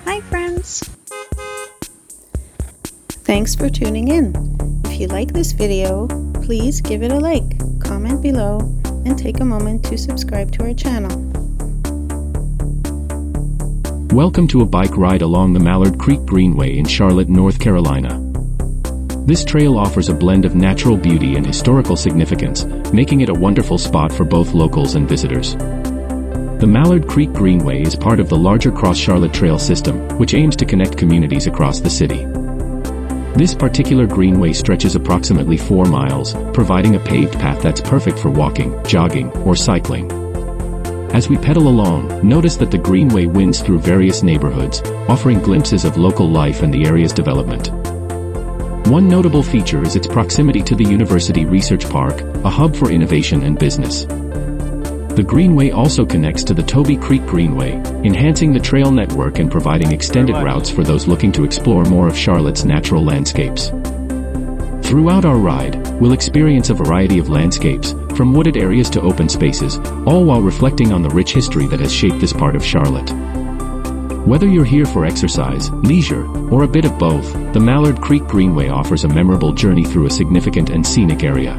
Hi friends! Thanks for tuning in. If you like this video, please give it a like, comment below, and take a moment to subscribe to our channel. Welcome to a bike ride along the Mallard Creek Greenway in Charlotte, North Carolina. This trail offers a blend of natural beauty and historical significance, making it a wonderful spot for both locals and visitors. The Mallard Creek Greenway is part of the larger Cross-Charlotte Trail system, which aims to connect communities across the city. This particular greenway stretches approximately 4 miles, providing a paved path that's perfect for walking, jogging, or cycling. As we pedal along, notice that the greenway winds through various neighborhoods, offering glimpses of local life and the area's development. One notable feature is its proximity to the University Research Park, a hub for innovation and business. The greenway also connects to the Toby Creek Greenway, enhancing the trail network and providing extended routes for those looking to explore more of Charlotte's natural landscapes. Throughout our ride, we'll experience a variety of landscapes, from wooded areas to open spaces, all while reflecting on the rich history that has shaped this part of Charlotte. Whether you're here for exercise, leisure, or a bit of both, the Mallard Creek Greenway offers a memorable journey through a significant and scenic area.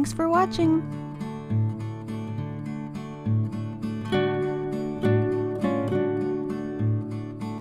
Thanks for watching!